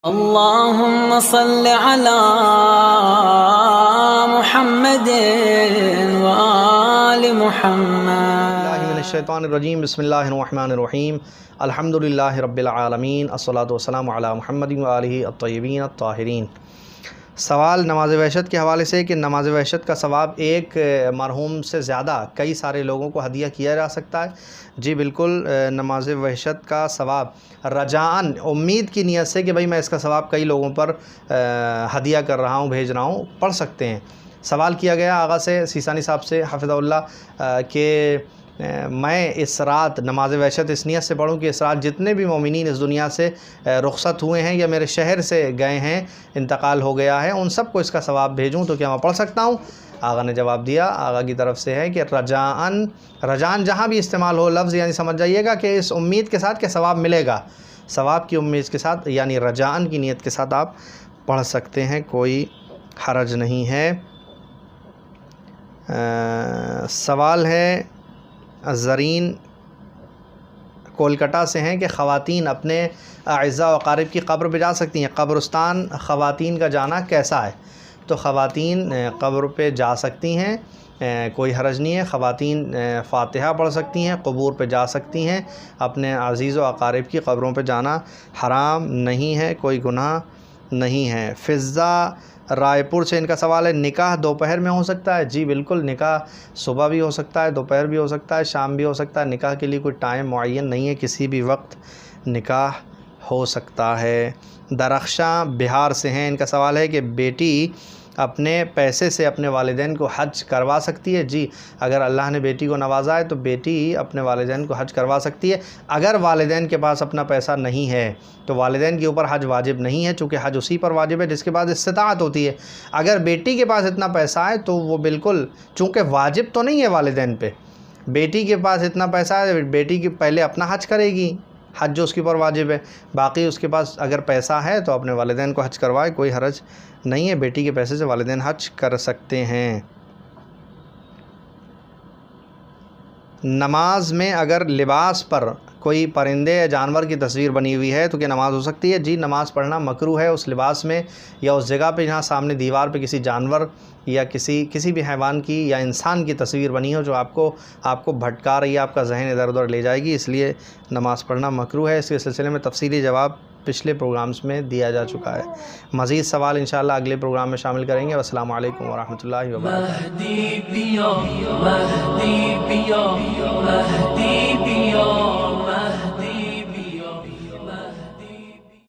اللهم صل على محمد وآل محمد. من الشیطان الرجیم. بسم اللہ الرحمن الرحیم. الحمدللہ رب العالمین. الصلاۃ والسلام علی محمد وآلہ الطیبین الطاہرین. سوال نماز وحشت کے حوالے سے کہ نماز وحشت کا ثواب ایک مرحوم سے زیادہ کئی سارے لوگوں کو ہدیہ کیا جا سکتا ہے. جی بالکل، نماز وحشت کا ثواب رجاءً امید کی نیت سے کہ بھئی میں اس کا ثواب کئی لوگوں پر ہدیہ کر رہا ہوں، بھیج رہا ہوں، پڑھ سکتے ہیں. سوال کیا گیا آغا سے سیسانی صاحب سے حفظہ اللہ کہ میں اس رات نماز وحشت اس نیت سے پڑھوں کہ اس رات جتنے بھی مومنین اس دنیا سے رخصت ہوئے ہیں یا میرے شہر سے گئے ہیں، انتقال ہو گیا ہے، ان سب کو اس کا ثواب بھیجوں تو کیا میں پڑھ سکتا ہوں؟ آغا نے جواب دیا، آغا کی طرف سے ہے کہ رجاءً جہاں بھی استعمال ہو لفظ، یعنی سمجھ جائیے گا کہ اس امید کے ساتھ کہ ثواب ملے گا، ثواب کی امید کے ساتھ، یعنی رجاءً کی نیت کے ساتھ آپ پڑھ سکتے ہیں، کوئی حرج نہیں ہے. سوال ہے زرین کولکتہ سے ہیں کہ خواتین اپنے اعزاء و اقارب کی قبر پہ جا سکتی ہیں؟ قبرستان خواتین کا جانا کیسا ہے؟ تو خواتین قبر پہ جا سکتی ہیں، کوئی حرج نہیں ہے. خواتین فاتحہ پڑھ سکتی ہیں، قبور پہ جا سکتی ہیں. اپنے عزیز و اقارب کی قبروں پہ جانا حرام نہیں ہے، کوئی گناہ نہیں ہے. فضہ رائے پور سے ان کا سوال ہے، نکاح دوپہر میں ہو سکتا ہے؟ جی بالکل، نکاح صبح بھی ہو سکتا ہے، دوپہر بھی ہو سکتا ہے، شام بھی ہو سکتا ہے. نکاح کے لیے کوئی ٹائم معین نہیں ہے، کسی بھی وقت نکاح ہو سکتا ہے. درخشاں بہار سے ہیں، ان کا سوال ہے کہ بیٹی اپنے پیسے سے اپنے والدین کو حج کروا سکتی ہے؟ جی، اگر اللہ نے بیٹی کو نوازا ہے تو بیٹی اپنے والدین کو حج کروا سکتی ہے. اگر والدین کے پاس اپنا پیسہ نہیں ہے تو والدین کے اوپر حج واجب نہیں ہے، چونکہ حج اسی پر واجب ہے جس کے پاس استطاعت ہوتی ہے. اگر بیٹی کے پاس اتنا پیسہ ہے تو وہ بالکل، چونکہ واجب تو نہیں ہے والدین پہ، بیٹی کے پاس اتنا پیسہ ہے، بیٹی کی پہلے اپنا حج کرے گی، حج جو اس کے اوپر واجب ہے، باقی اس کے پاس اگر پیسہ ہے تو اپنے والدین کو حج کروائے، کوئی حرج نہیں ہے، بیٹی کے پیسے سے والدین حج کر سکتے ہیں. نماز میں اگر لباس پر کوئی پرندے یا جانور کی تصویر بنی ہوئی ہے تو کیا نماز ہو سکتی ہے؟ جی، نماز پڑھنا مکروہ ہے اس لباس میں یا اس جگہ پہ جہاں سامنے دیوار پہ کسی جانور یا کسی بھی حیوان کی یا انسان کی تصویر بنی ہو جو آپ کو بھٹکا رہی ہے، آپ کا ذہن ادھر ادھر لے جائے گی، اس لیے نماز پڑھنا مکروہ ہے. اس کے سلسلے میں تفصیلی جواب پچھلے پروگرامز میں دیا جا چکا ہے. مزید سوال انشاءاللہ اگلے پروگرام میں شامل کریں گے. والسلام علیکم ورحمۃ اللہ وبرکاتہ.